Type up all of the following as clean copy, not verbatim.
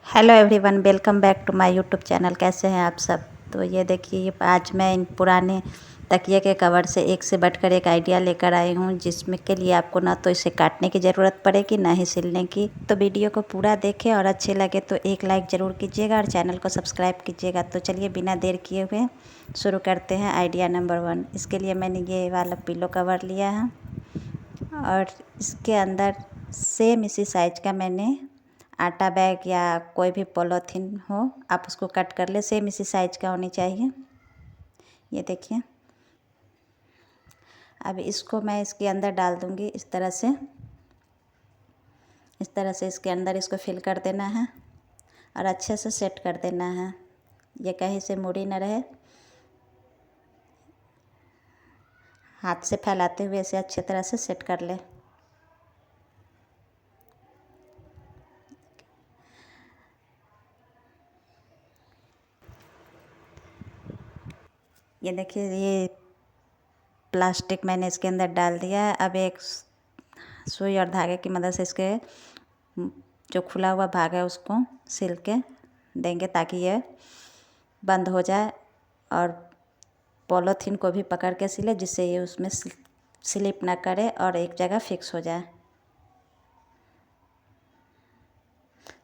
Hello everyone, welcome back to my YouTube channel. कैसे हैं आप सब। तो ये देखिए, आज मैं इन पुराने तकिए के कवर से एक से बढ़कर एक आइडिया लेकर आई हूँ, जिसमें के लिए आपको ना तो इसे काटने की ज़रूरत पड़ेगी ना ही सिलने की। तो वीडियो को पूरा देखें और अच्छे लगे तो एक लाइक ज़रूर कीजिएगा और चैनल को सब्सक्राइब कीजिएगा। तो चलिए बिना देर किए हुए शुरू करते हैं आइडिया नंबर 1। इसके लिए मैंने ये वाला पिलो कवर लिया है और इसके अंदर सेम इसी साइज का मैंने आटा बैग या कोई भी पॉलीथीन हो आप उसको कट कर ले। सेम इसी साइज का होनी चाहिए। ये देखिए, अब इसको मैं इसके अंदर डाल दूंगी। इस तरह से इसके अंदर इसको फिल कर देना है और अच्छे से सेट कर देना है। ये कहीं से मुड़ी न रहे। हाथ से फैलाते हुए इसे अच्छे तरह से सेट कर ले। ये देखिए, ये प्लास्टिक मैंने इसके अंदर डाल दिया है। अब एक सुई और धागे की मदद से इसके जो खुला हुआ भाग है उसको सिल के देंगे ताकि ये बंद हो जाए, और पॉलीथीन को भी पकड़ के सिले जिससे ये उसमें स्लिप ना करे और एक जगह फिक्स हो जाए।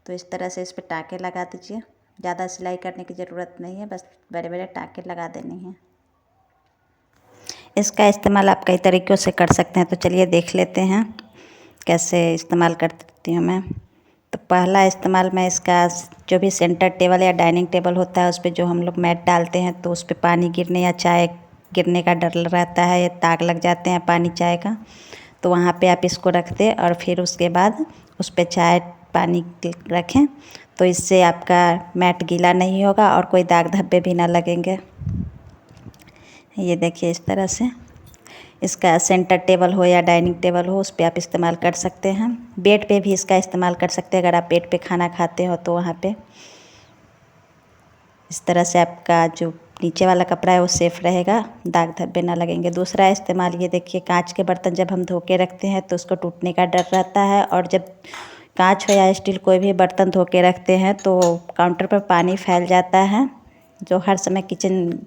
तो इस तरह से इस पर टाँके लगा दीजिए। ज़्यादा सिलाई करने की ज़रूरत नहीं है, बस बड़े बड़े टाँके लगा देने हैं। इसका इस्तेमाल आप कई तरीक़ों से कर सकते हैं। तो चलिए देख लेते हैं कैसे इस्तेमाल करती हूँ मैं। तो पहला इस्तेमाल मैं इसका जो भी सेंटर टेबल या डाइनिंग टेबल होता है उस पर जो हम लोग मैट डालते हैं तो उस पर पानी गिरने या चाय गिरने का डर रहता है, दाग लग जाते हैं पानी चाय का। तो वहाँ पे आप इसको रख दें और फिर उसके बाद उस पर चाय पानी रखें, तो इससे आपका मैट गीला नहीं होगा और कोई दाग धब्बे भी ना लगेंगे। ये देखिए, इस तरह से इसका सेंटर टेबल हो या डाइनिंग टेबल हो उस पर आप इस्तेमाल कर सकते हैं। बेड पे भी इसका इस्तेमाल कर सकते हैं। अगर आप बेड पे खाना खाते हो तो वहाँ पे इस तरह से आपका जो नीचे वाला कपड़ा है वो सेफ रहेगा, दाग धब्बे ना लगेंगे। दूसरा इस्तेमाल, ये देखिए, कांच के बर्तन जब हम धो के रखते हैं तो उसको टूटने का डर रहता है, और जब कांच हो या स्टील कोई भी बर्तन धो के रखते हैं तो काउंटर पर पानी फैल जाता है, जो हर समय किचन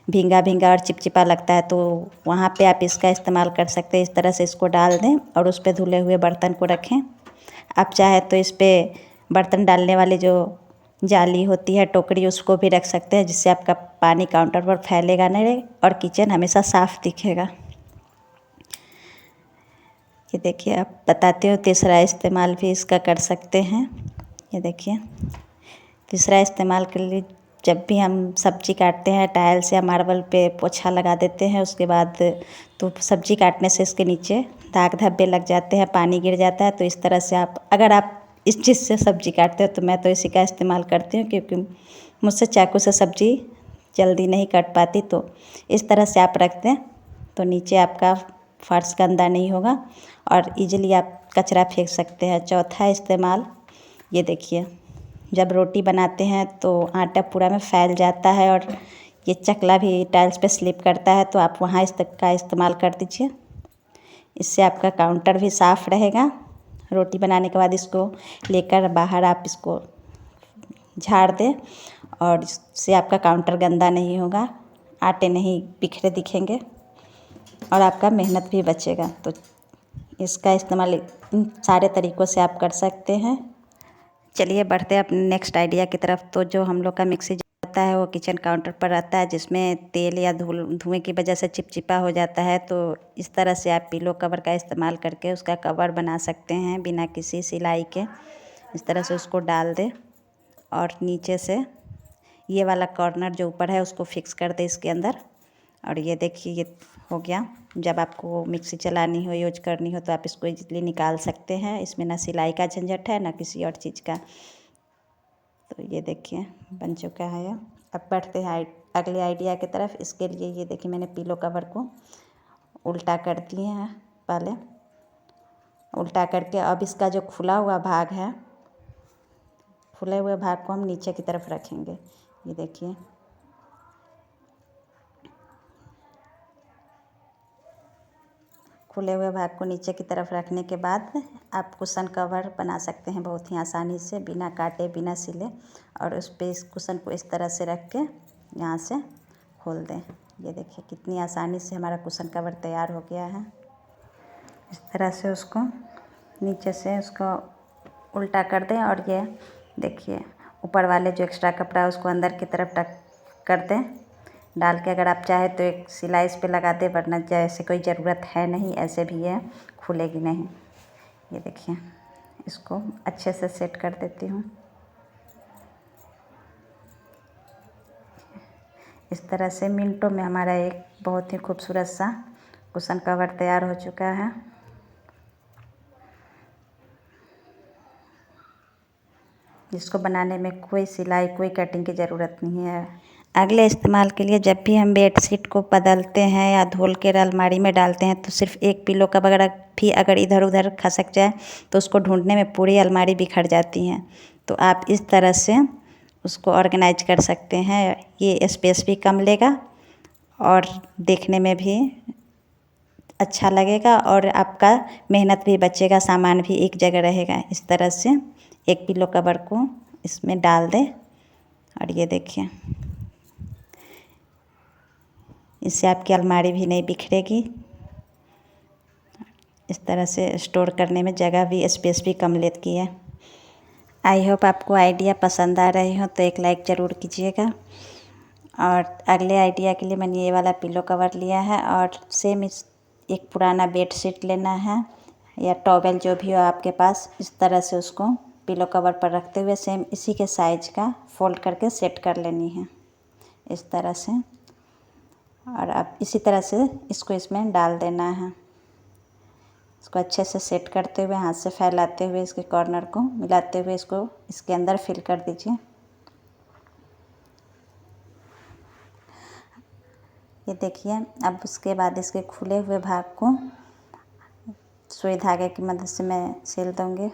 भींगा भींगा और चिपचिपा लगता है। तो वहाँ पे आप इसका इस्तेमाल कर सकते हैं। इस तरह से इसको डाल दें और उस पर धुले हुए बर्तन को रखें। आप चाहे तो इस पर बर्तन डालने वाली जो जाली होती है, टोकरी, उसको भी रख सकते हैं, जिससे आपका पानी काउंटर पर फैलेगा नहीं और किचन हमेशा साफ दिखेगा। ये देखिए, आप बताते हो तीसरा इस्तेमाल भी इसका कर सकते हैं। ये देखिए, तीसरा इस्तेमाल के लिए, जब भी हम सब्जी काटते हैं टाइल्स या मार्बल पे पोछा लगा देते हैं उसके बाद, तो सब्जी काटने से इसके नीचे दाग धब्बे लग जाते हैं, पानी गिर जाता है। तो इस तरह से आप, अगर आप इस चीज़ से सब्जी काटते हो तो मैं तो इसी का इस्तेमाल करती हूँ, क्योंकि मुझसे चाकू से सब्जी जल्दी नहीं कट पाती। तो इस तरह से आप रख दें तो नीचे आपका फर्श गंदा नहीं होगा और इजीली आप कचरा फेंक सकते हैं। चौथा इस्तेमाल, ये देखिए, जब रोटी बनाते हैं तो आटा पूरा में फैल जाता है और ये चकला भी टाइल्स पे स्लिप करता है, तो आप वहाँ इसका इस्तेमाल कर दीजिए। इससे आपका काउंटर भी साफ़ रहेगा। रोटी बनाने के बाद इसको लेकर बाहर आप इसको झाड़ दें और इससे आपका काउंटर गंदा नहीं होगा, आटे नहीं बिखरे दिखेंगे और आपका मेहनत भी बचेगा। तो इसका इस्तेमाल इन सारे तरीक़ों से आप कर सकते हैं। चलिए बढ़ते हैं अपने नेक्स्ट आइडिया की तरफ। तो जो हम लोग का मिक्सी होता है वो किचन काउंटर पर रहता है, जिसमें तेल या धुएं की वजह से चिपचिपा हो जाता है। तो इस तरह से आप पिलो कवर का इस्तेमाल करके उसका कवर बना सकते हैं बिना किसी सिलाई के। इस तरह से उसको डाल दें और नीचे से ये वाला कॉर्नर जो ऊपर है उसको फिक्स कर दें इसके अंदर। और ये देखिए, ये हो गया। जब आपको मिक्सी चलानी हो, यूज करनी हो, तो आप इसको इजीली निकाल सकते हैं। इसमें ना सिलाई का झंझट है ना किसी और चीज़ का। तो ये देखिए, बन चुका है। अब बढ़ते हैं अगले आइडिया की तरफ। इसके लिए ये देखिए, मैंने पिलो कवर को उल्टा कर दिए हैं। पहले उल्टा करके अब इसका जो खुला हुआ भाग है, खुले हुए भाग को हम नीचे की तरफ रखेंगे। ये देखिए, खुले हुए भाग को नीचे की तरफ रखने के बाद आप कुशन कवर बना सकते हैं बहुत ही आसानी से, बिना काटे बिना सिले। और उस पर इस कुशन को इस तरह से रख के यहाँ से खोल दें। ये देखिए कितनी आसानी से हमारा कुशन कवर तैयार हो गया है। इस तरह से उसको नीचे से उसको उल्टा कर दें और ये देखिए ऊपर वाले जो एक्स्ट्रा कपड़ा है उसको अंदर की तरफ टक कर दें डाल के। अगर आप चाहें तो एक सिलाई इस पे लगा दें, वरना जैसे कोई ज़रूरत है नहीं, ऐसे भी ये खुलेगी नहीं। ये देखिए इसको अच्छे से सेट कर देती हूँ। इस तरह से मिनटों में हमारा एक बहुत ही खूबसूरत सा कुशन कवर तैयार हो चुका है। जिसको बनाने में कोई सिलाई कोई कटिंग की ज़रूरत नहीं है। अगले इस्तेमाल के लिए जब भी हम बेडशीट को बदलते हैं या धुल के अलमारी में डालते हैं तो सिर्फ एक पिलो का वगैरह भी अगर इधर उधर खसक जाए तो उसको ढूंढने में पूरी अलमारी बिखर जाती हैं। तो आप इस तरह से उसको ऑर्गेनाइज कर सकते हैं। ये स्पेस भी कम लेगा और देखने में भी अच्छा लगेगा और आपका मेहनत भी बचेगा, सामान भी एक जगह रहेगा। इस तरह से एक पिलो कवर को इसमें डाल दें और ये देखिए इससे आपकी अलमारी भी नहीं बिखरेगी। इस तरह से स्टोर करने में जगह भी स्पेस भी कम लेती है। आई होप आपको आइडिया पसंद आ रही हो तो एक लाइक ज़रूर कीजिएगा। और अगले आइडिया के लिए मैंने ये वाला पिलो कवर लिया है और सेम इस एक पुराना बेड शीट लेना है या टॉवेल जो भी हो आपके पास। इस तरह से उसको पिलो कवर पर रखते हुए सेम इसी के साइज का फोल्ड करके सेट कर लेनी है इस तरह से। और अब इसी तरह से इसको इसमें डाल देना है। इसको अच्छे से सेट करते हुए हाथ से फैलाते हुए इसके कॉर्नर को मिलाते हुए इसको इसके अंदर फिल कर दीजिए। ये देखिए अब उसके बाद इसके खुले हुए भाग को सुई धागे की मदद से मैं सिल दूँगी।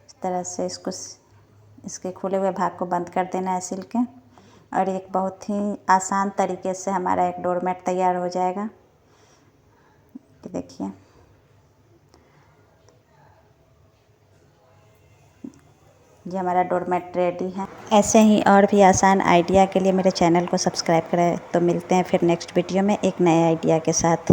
इस तरह से इसके खुले हुए भाग को बंद कर देना है सिल के। और एक बहुत ही आसान तरीके से हमारा एक डोरमेट तैयार हो जाएगा। ये देखिए ये हमारा डोरमेट रेडी है। ऐसे ही और भी आसान आइडिया के लिए मेरे चैनल को सब्सक्राइब करें। तो मिलते हैं फिर नेक्स्ट वीडियो में एक नए आइडिया के साथ।